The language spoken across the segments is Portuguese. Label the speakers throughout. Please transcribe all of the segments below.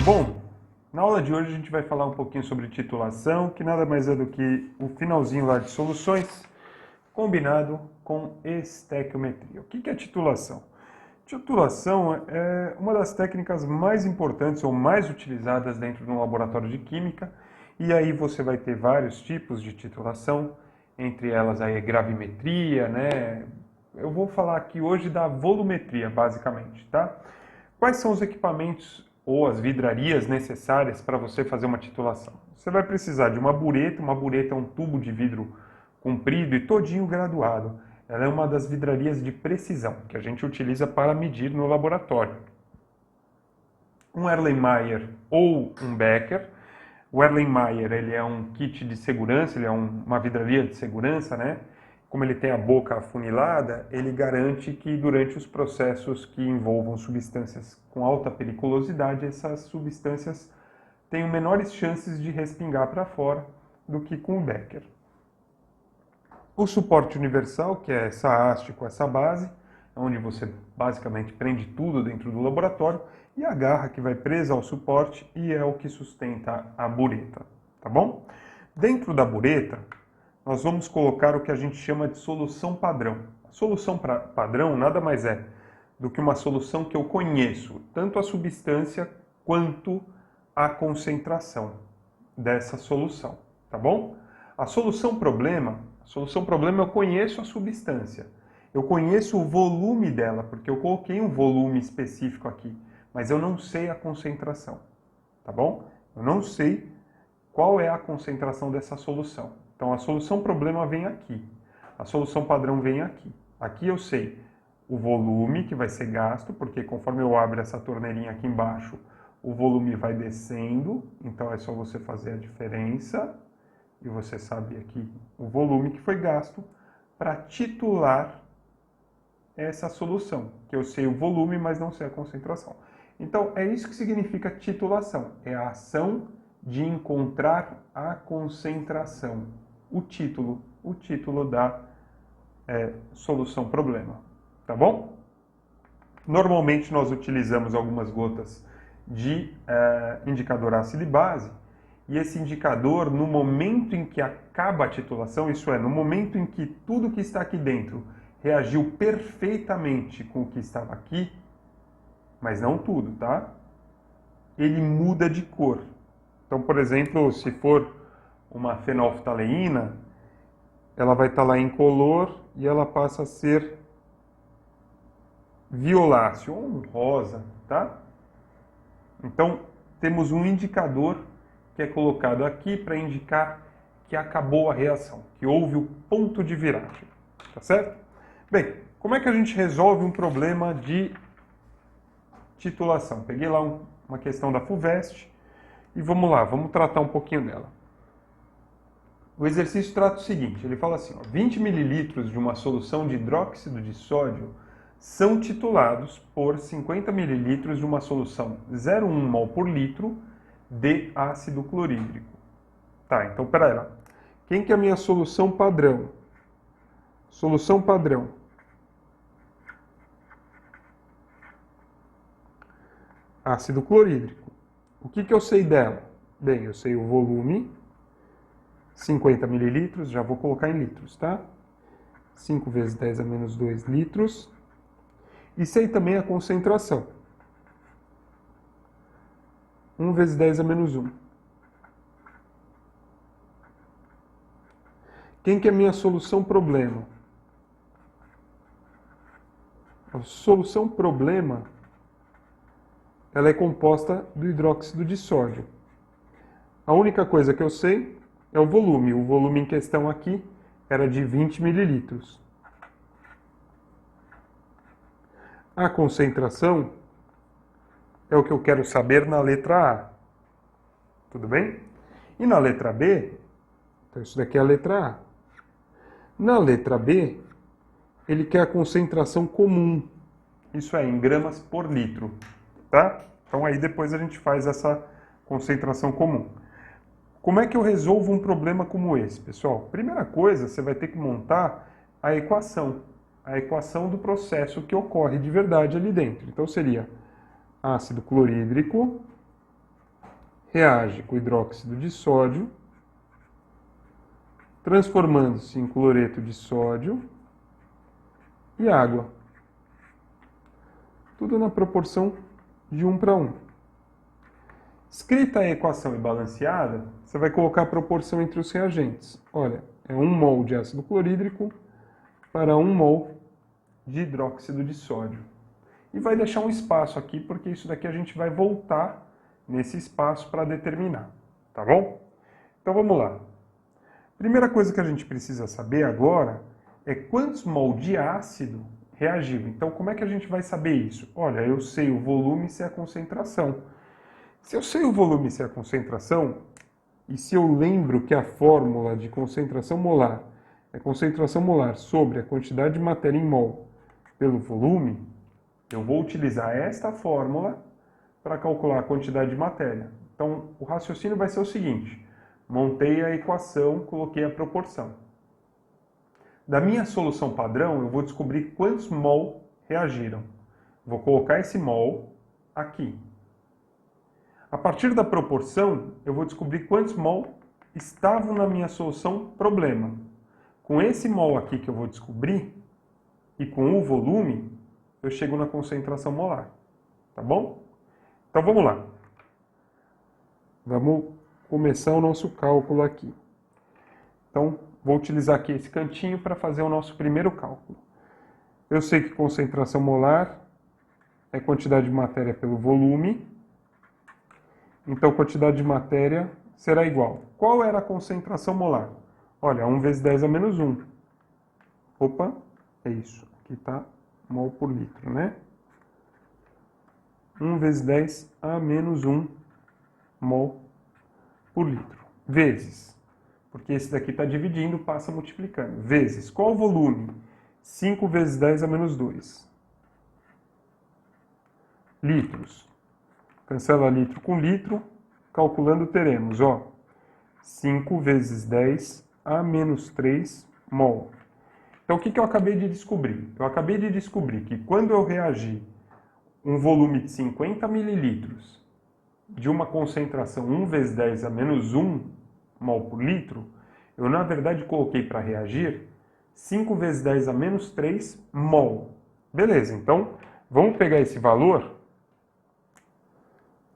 Speaker 1: Bom, na aula de hoje a gente vai falar um pouquinho sobre titulação, que nada mais é do que o finalzinho lá de soluções, combinado com estequiometria. O que é titulação? Titulação é uma das técnicas mais importantes ou mais utilizadas dentro de um laboratório de química, e aí você vai ter vários tipos de titulação, entre elas aí a gravimetria, né? Eu vou falar aqui hoje da volumetria, basicamente, tá? Quais são os equipamentos ou as vidrarias necessárias para você fazer uma titulação? Você vai precisar de uma bureta é um tubo de vidro comprido e todinho graduado. Ela é uma das vidrarias de precisão que a gente utiliza para medir no laboratório. Um Erlenmeyer ou um Becker. O Erlenmeyer ele é um kit de segurança, ele é uma vidraria de segurança, né? Como ele tem a boca afunilada, ele garante que durante os processos que envolvam substâncias com alta periculosidade, essas substâncias tenham menores chances de respingar para fora do que com o Becker. O suporte universal, que é essa haste com essa base, onde você basicamente prende tudo dentro do laboratório, e a garra que vai presa ao suporte e é o que sustenta a bureta, tá bom? Dentro da bureta, nós vamos colocar o que a gente chama de solução padrão. A solução padrão nada mais é do que uma solução que eu conheço, tanto a substância quanto a concentração dessa solução, tá bom? A solução problema eu conheço a substância. Eu conheço o volume dela, porque eu coloquei um volume específico aqui, mas eu não sei a concentração, tá bom? Eu não sei qual é a concentração dessa solução. Então, a solução problema vem aqui. A solução padrão vem aqui. Aqui eu sei o volume que vai ser gasto, porque conforme eu abro essa torneirinha aqui embaixo, o volume vai descendo. Então, é só você fazer a diferença. E você sabe aqui o volume que foi gasto para titular essa solução. Que eu sei o volume, mas não sei a concentração. Então, é isso que significa titulação. É a ação de encontrar a concentração. O título da solução problema, tá bom? Normalmente nós utilizamos algumas gotas de indicador ácido e base, e esse indicador, no momento em que acaba a titulação, isso é, no momento em que tudo que está aqui dentro reagiu perfeitamente com o que estava aqui, mas não tudo, tá? Ele muda de cor. Então, por exemplo, se for uma fenolftaleína, ela vai estar lá incolor e ela passa a ser violáceo, ou um rosa, tá? Então, temos um indicador que é colocado aqui para indicar que acabou a reação, que houve o ponto de viragem, tá certo? Bem, como é que a gente resolve um problema de titulação? Peguei lá uma questão da FUVEST e vamos lá, vamos tratar um pouquinho dela. O exercício trata o seguinte, ele fala assim, ó, 20 ml de uma solução de hidróxido de sódio são titulados por 50 ml de uma solução 0,1 mol por litro de ácido clorídrico. Tá, então peraí lá. Quem que é a minha solução padrão? Solução padrão. Ácido clorídrico. O que eu sei dela? Bem, eu sei o volume, 50 mililitros, já vou colocar em litros, tá? 5 vezes 10 a menos 2 litros. E sei também a concentração. 1 vezes 10 a menos 1. Quem que é a minha solução problema? A solução problema, ela é composta do hidróxido de sódio. A única coisa que eu sei é o volume. O volume em questão aqui era de 20 mililitros. A concentração é o que eu quero saber na letra A. Tudo bem? E na letra B, então isso daqui é a letra A. Na letra B, ele quer a concentração comum. Isso é, em gramas por litro. Tá? Então aí depois a gente faz essa concentração comum. Como é que eu resolvo um problema como esse, pessoal? Primeira coisa, você vai ter que montar a equação do processo que ocorre de verdade ali dentro. Então seria ácido clorídrico reage com hidróxido de sódio, transformando-se em cloreto de sódio e água. Tudo na proporção de 1 para 1. Escrita a equação e balanceada, você vai colocar a proporção entre os reagentes. Olha, é 1 mol de ácido clorídrico para 1 mol de hidróxido de sódio. E vai deixar um espaço aqui, porque isso daqui a gente vai voltar nesse espaço para determinar, tá bom? Então vamos lá. Primeira coisa que a gente precisa saber agora é quantos mol de ácido reagiu. Então como é que a gente vai saber isso? Olha, eu sei o volume e sei a concentração. Se eu sei o volume e sei a concentração, e se eu lembro que a fórmula de concentração molar é concentração molar sobre a quantidade de matéria em mol pelo volume, eu vou utilizar esta fórmula para calcular a quantidade de matéria. Então, o raciocínio vai ser o seguinte: montei a equação, coloquei a proporção. Da minha solução padrão, eu vou descobrir quantos mol reagiram. Vou colocar esse mol aqui. A partir da proporção, eu vou descobrir quantos mol estavam na minha solução problema. Com esse mol aqui que eu vou descobrir, e com o volume, eu chego na concentração molar. Tá bom? Então vamos lá. Vamos começar o nosso cálculo aqui. Então, vou utilizar aqui esse cantinho para fazer o nosso primeiro cálculo. Eu sei que concentração molar é quantidade de matéria pelo volume. Então, quantidade de matéria será igual. Qual era a concentração molar? Olha, 1 vezes 10 a menos 1. Opa, é isso. Aqui está mol por litro, né? 1 vezes 10 a menos 1 mol por litro. Vezes, porque esse daqui está dividindo, passa multiplicando. Vezes, qual o volume? 5 vezes 10 a menos 2. Litros. Cancela litro com litro, calculando teremos, 5 vezes 10 a menos 3 mol. Então, o que eu acabei de descobrir? Eu acabei de descobrir que quando eu reagir um volume de 50 mililitros de uma concentração 1 vezes 10 a menos 1 mol por litro, eu, na verdade, coloquei para reagir 5 vezes 10 a menos 3 mol. Beleza, então, vamos pegar esse valor,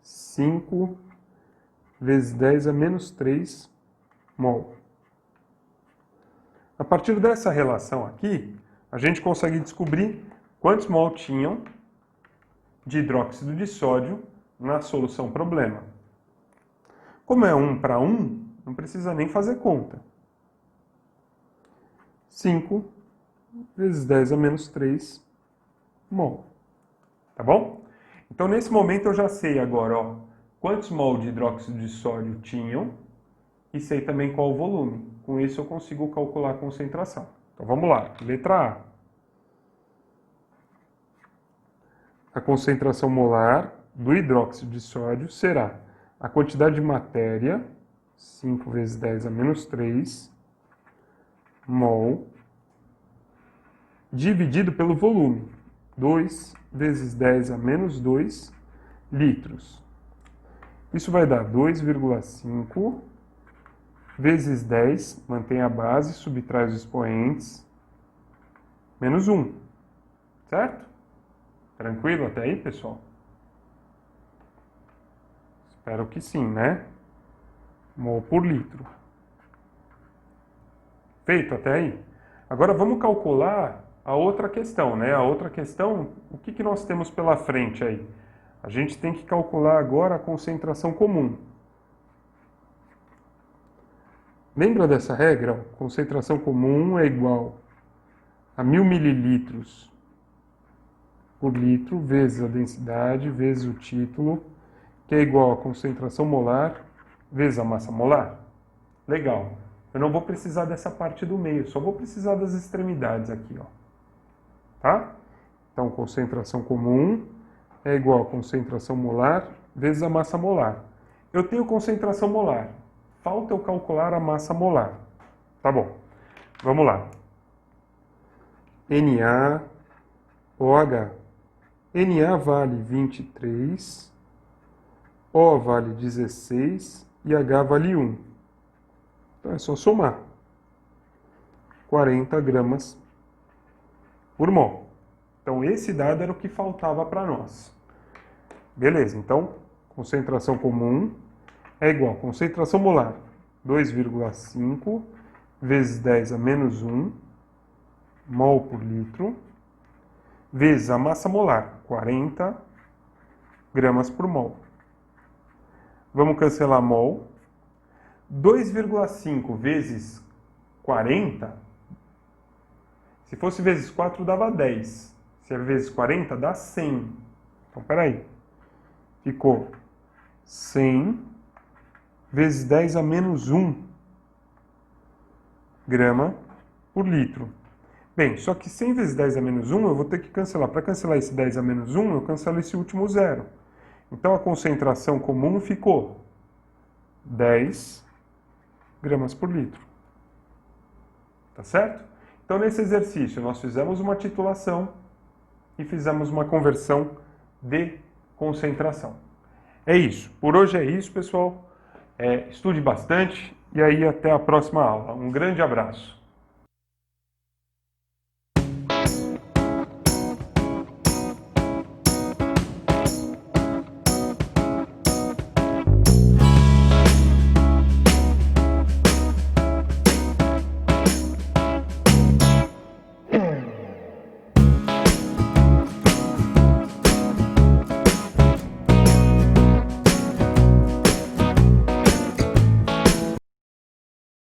Speaker 1: 5 vezes 10 a menos 3 mol. A partir dessa relação aqui, a gente consegue descobrir quantos mol tinham de hidróxido de sódio na solução problema. Como é 1 para 1, não precisa nem fazer conta. 5 vezes 10 a menos 3 mol. Tá bom? Então, nesse momento, eu já sei agora quantos mol de hidróxido de sódio tinham e sei também qual o volume. Com isso, eu consigo calcular a concentração. Então, vamos lá. Letra A. A concentração molar do hidróxido de sódio será a quantidade de matéria, 5 vezes 10 a menos 3 mol, dividido pelo volume, 2 vezes 10 a menos 2 litros. Isso vai dar 2,5 vezes 10, mantém a base, subtrai os expoentes, menos 1. Certo? Tranquilo até aí, pessoal? Espero que sim, né? Mol por litro. Feito até aí? Agora vamos calcular a outra questão, né? A outra questão, o que nós temos pela frente aí? A gente tem que calcular agora a concentração comum. Lembra dessa regra? Concentração comum é igual a 1000 mililitros por litro vezes a densidade vezes o título, que é igual a concentração molar vezes a massa molar. Legal. Eu não vou precisar dessa parte do meio, só vou precisar das extremidades aqui, Tá? Então, concentração comum é igual a concentração molar vezes a massa molar. Eu tenho concentração molar. Falta eu calcular a massa molar. Tá bom. Vamos lá. NaOH. Na vale 23 O vale 16 e H vale 1. Então é só somar. 40 gramas por mol. Então esse dado era o que faltava para nós. Beleza, então concentração comum é igual a concentração molar 2,5 vezes 10 a menos 1 mol por litro, vezes a massa molar, 40 gramas por mol. Vamos cancelar mol. 2,5 vezes 40, se fosse vezes 4 dava 10. Se é vezes 40 dá 100. Então, peraí. Ficou 100 vezes 10 a menos 1 grama por litro. Bem, só que 100 vezes 10 a menos 1 eu vou ter que cancelar. Para cancelar esse 10 a menos 1, eu cancelo esse último zero. Então a concentração comum ficou 10 gramas por litro. Tá certo? Então nesse exercício nós fizemos uma titulação e fizemos uma conversão de concentração. É isso. Por hoje é isso, pessoal. Estude bastante e aí até a próxima aula. Um grande abraço.